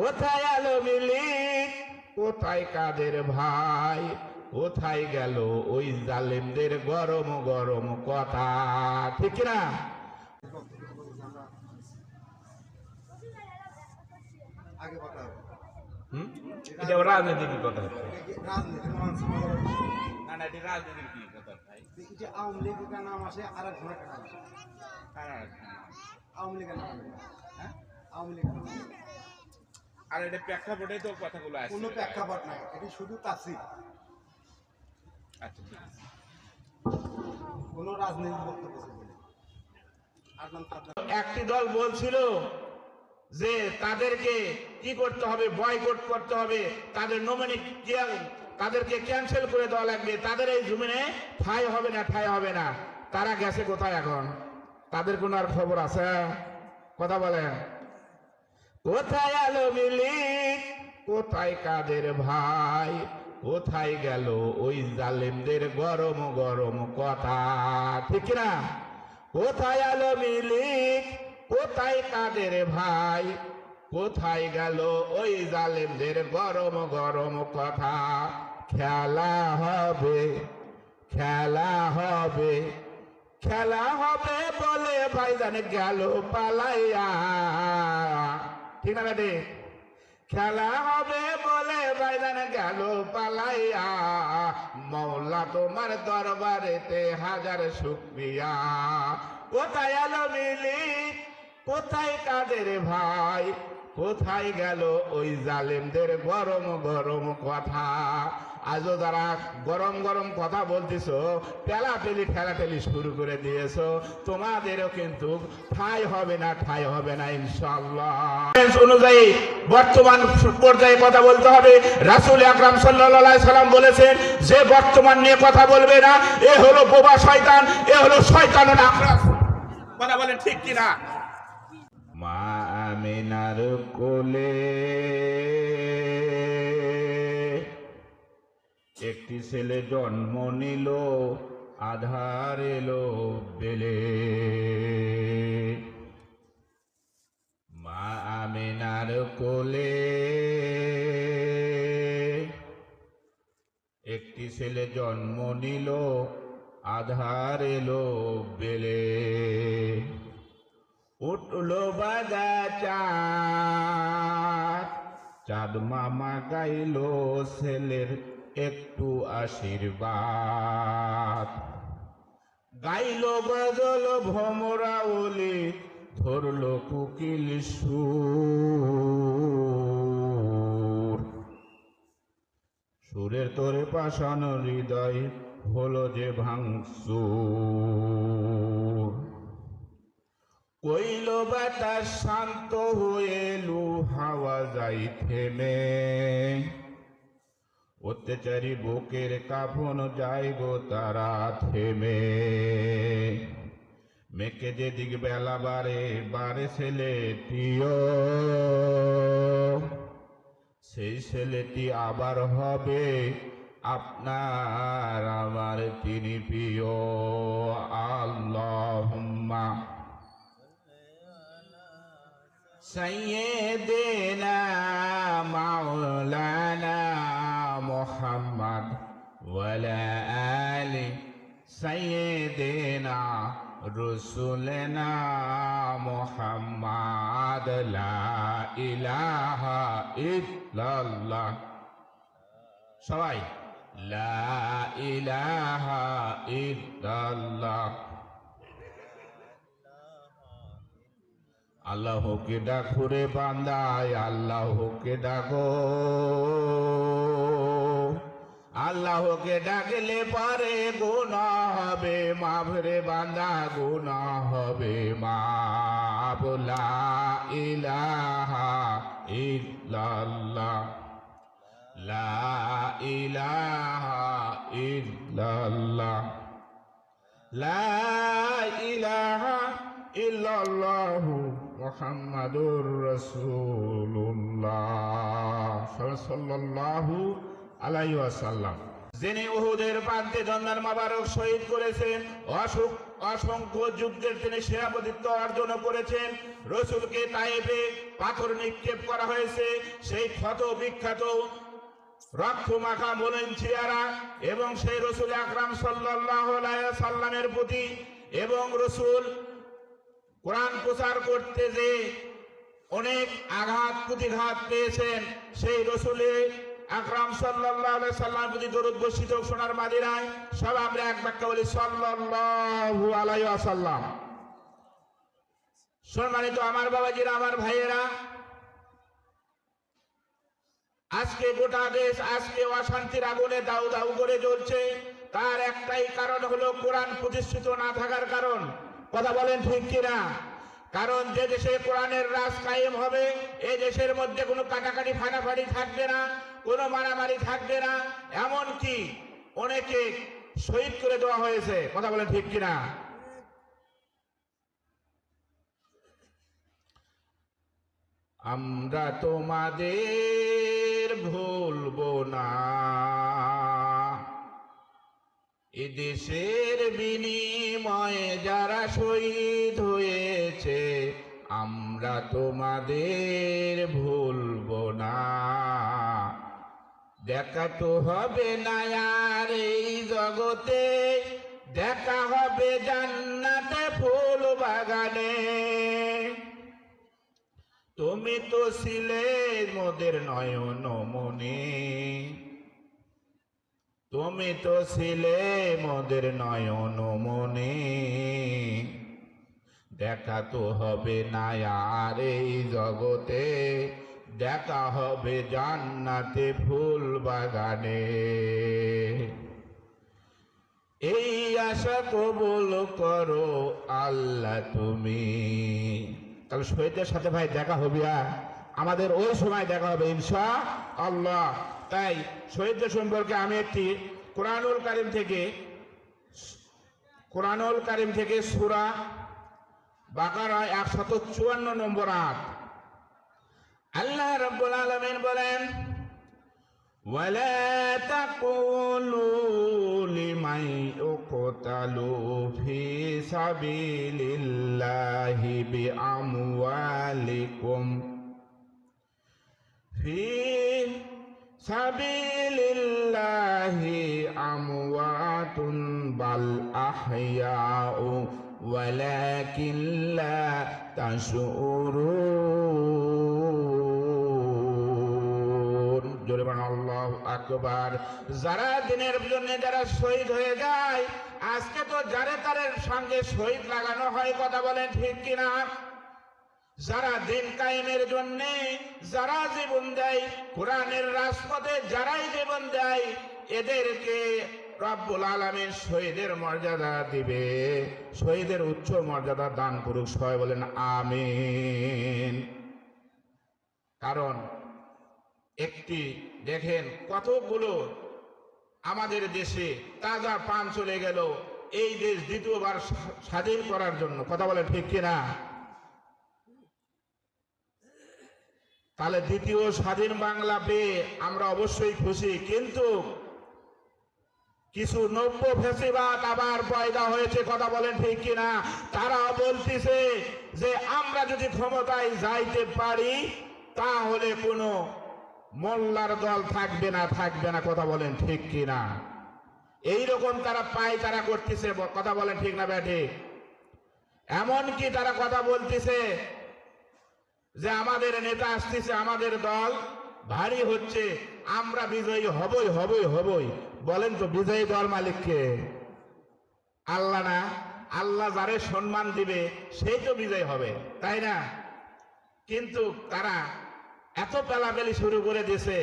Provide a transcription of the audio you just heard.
কোথায় এলো মিলিক, কোথায় কাদের ভাই, কোথায় গেল ওই জালেমদের গরম গরম কথা, ঠিক না? এটা রাজনীতির কথা হচ্ছে না, না এটা রাজনীতির কি কথা ভাই? আওয়ামী লীগের নাম আসে আর এক ধরনের নাম আসে। আওয়ামী লীগের নাম, হ্যাঁ আওয়ামী লীগের নাম। আর এটা প্রেক্ষাপটে তো কথাগুলো আছে, কোনো প্রেক্ষাপট নাই, এটি শুধু তাফসীর। আচ্ছা ঠিক আছে, কোনো রাজনৈতিক বক্তব্য ছিল না। একটি দল বলছিল যে তাদেরকে কি করতে হবে, বয়কট করতে হবে, তাদের নমিনি তাদেরকে ক্যান্সেল করে দেওয়া লাগবে, তাদের এই জমিনে ঠাঁই হবে না, ঠাঁই হবে না। তারা গেছে কোথায় এখন? তাদের কোন আর খবর আছে? কথা বলেন। কোথায় এলো মিলিক, কোথায় কাদের ভাই, কোথায় গেল ওই জালেমদের গরম গরম কথা, ঠিক না? কোথায় এলো মিলিক, কোথায় কাদের ভাই, কোথায় গেল ওই জালেমদের গরম গরম কথা। খেলা হবে, খেলা হবে, খেলা হবে বলে ভাইজান গেল পালাইয়া, ঠিক না বেটি? খেলা হবে বলে ভাইজান গেল পালাইয়া, মওলা তোমার দরবারেতে হাজার শুকরিয়া। কোথায় এলো মিলিক, কোথায় কাদের ভাই, কোথায় গেল ওই জালেমদের গরম গরম কথা। আজও যারা গরম গরম কথা বলতেছো, পেলাপেলি ঠেলাঠেলি শুরু করে দিয়েছো, তোমাদেরও কিন্তু ঠাঁই হবে না, ঠাঁই হবে না ইনশাআল্লাহ। অনুযায়ী বর্তমান পর্যায়ে কথা বলতে হবে। রাসূল আকরাম সাল্লাল্লাহু আলাইহি সাল্লাম বলেছেন, যে বর্তমান নিয়ে কথা বলবে না, এ হলো বোবা শয়তান, এ হলো শয়তানুল আকরাস। কথা বলেন ঠিক কিনা? মা আমিনার কোলে একটি ছেলে জন্ম নিল, আধার এলো বেলে। মা আমিনার কোলে একটি ছেলে জন্ম নিল, আধার এলো বেলে। উঠলো বাজা চাঁদ, চাঁদ মামা গাইলো ছেলের একটু আশীর্বাদ। গাইলো গজল ভমরা ওলি, ধরলো কুকিল সুর। সুরের তোরে পাষাণ হৃদয় হলো যে ভাঙচুর। কইল বাতাস শান্ত হয়ে লু হাওয়া যাই থেমে, অত্যাচারী বুকের কাফন যায় গো তারা থেমে। মেকে যেদিক বেলা বারে বারে ছেলেটিও, সেই ছেলেটি আবার হবে আপনার আমার তিনি প্রিয়। আল্লাহুম্মা সাইয়্যিদিনা মাওলানা মুহাম্মদ ওয়া আলা আলি সাইয়্যিদিনা রাসূলিনা মুহাম্মদ। লা ইলাহা ইল্লাল্লাহ। সবাই লা ইলাহা ইল্লাল্লাহ। আল্লাহকে ডাকো রে বান্দায়, আল্লাহকে ডাকো। আল্লাহকে ডাকলে পারে গুনাহ হবে মাফ রে বান্দা, গুনাহ হবে মাফ। লা ইলাহা ইল্লাল্লাহ, লা ইলাহা ইল্লাল্লাহ, লা ইলাহা ইল্লাল্লাহু মুহাম্মাদুর রাসূলুল্লাহ সাল্লাল্লাহু আলাইহি ওয়াসাল্লাম। যিনি উহুদের প্রান্তে জন্মের মোবারক শহীদ করেছেন, অসুখ অসংখ্য যুদ্ধের তিনি সেনাপতিত্ব অর্জন করেছেন। রসুলকে তায়েফে পাথর নিক্ষেপ করা হয়েছে, সেই ক্ষত বিখ্যাত রক্ত মাখা মলিন চেহারা এবং সেই রসুল আকরাম সাল্লাল্লাহু আলাইহি সাল্লামের প্রতি এবং রসুল কোরআন প্রচার করতে যে অনেক আঘাত প্রতিঘাত পেয়েছেন, সেই রসুলে আকরাম সাল্লাল্লাহু আলাইহি সাল্লামের প্রতি দরুদ বর্ষিত সোনার মাদিনায় সব আমরা এক বাক্যে বলি সাল্লাল্লাহু আলাইহি ওয়াসাল্লাম। সম্মানিত আমার বাবাজিরা, আমার ভাইয়েরা, আজকে গোটা দেশ আজকে অশান্তির আগুনে দাউ দাউ করে জ্বলছে। তার একটাই কারণ হলো কোরআন প্রতিষ্ঠিত না থাকার কারণ। কথা বলেন ঠিক কিনা? কারণ যে দেশে কোরআনের রাজ কায়েম হবে, এই দেশের মধ্যে কোনো কাটাকাটি ফাটাফাটি থাকবে না, কোনো মারামারি থাকবে না, এমনকি অনেকে শহীদ করে দেওয়া হয়েছে। কথা বলেন ঠিক কিনা? আমরা তোমাদের ভুলবো না, এদেশের বিনিময়ে যারা শহীদ হয়েছে, আমরা তোমাদের ভুলবো না। দেখা তো হবে না আর এই জগতে, দেখা হবে জান্নাতে ফুল বাগানে। তুমি তো ছিলে মোদের নয়ন মনে, তুমি তো ছিলে মোদের নয়ন মনে। দেখা তো হবে না আর এই জগতে, দেখা হবে জান্নাতে ফুল বাগানে। এই আশা কবুল করো আল্লাহ তুমি। তাহলে শহীদদের সাথে ভাই দেখা হবে, আমাদের ওই সময় দেখা হবে ইনশাআল্লাহ। তাই শহীদদের সম্পর্কে আমি একটি কোরআনুল কারিম থেকে সূরা বাকারা 154 নম্বর আয়াত, আল্লাহ রাব্বুল আলামিন বলেন, ওয়ালা তাকুলু লিমান ইউকতালু ফি সাবিলিল্লাহি বিআমওয়ালিকুম ফি সাবিলিল্লাহি আমওয়াতুন বাল আহইয়াউ ওয়ালাকিন লা তাশউরুন। জোরে বলেন আল্লাহু আকবার। যারা দিনের জন্য যারা শহীদ হয়ে যায়, আজকে তো যারে তারের সঙ্গে শহীদ লাগানো হয়। কথা বলেন ঠিক কিনা? যারা দিন কায়েমের জন্য যারা জীবন দেয়, কোরআনের রাজপথে যারাই জীবন দেয়, এদেরকে রব্বুল আলামিন শহীদের মর্যাদা দিবে, শহীদের উচ্চ মর্যাদা দান করুক। সবাই বলেন আমিন। কারণ একটি দেখেন কতগুলো আমাদের দেশে তাজা প্রাণ চলে গেল এই দেশ দ্বিতীয়বার স্বাধীন করার জন্য। কথা বলেন ঠিক কিনা? তাহলে দ্বিতীয় স্বাধীন বাংলা পেয়ে আমরা অবশ্যই খুশি, কিন্তু কিছু নব্য ফ্যাসিবাদ আবার পয়দা হয়েছে। কথা বলেন ঠিক কিনা? তারা বলতেছে যে আমরা যদি ক্ষমতায় যাইতে পারি তাহলে কোনো মোল্লার দল থাকবে না। কথা বলেন ঠিক কিনা? এইরকম তারা তারা করতেছে। কথা বলেন ঠিক না ব্যাঠে? এমনকি তারা কথা বলতেছে যে আমাদের নেতা আসতেছে, আমাদের দল ভারী হচ্ছে, আমরা বিজয়ী হবই। বলেন তো বিজয়ী দল মালিককে? আল্লাহ না? আল্লাহ যারে সম্মান দিবে সেই তো বিজয় হবে, তাই না? কিন্তু তারা এত পেলাপেলি শুরু করে দিয়েছে।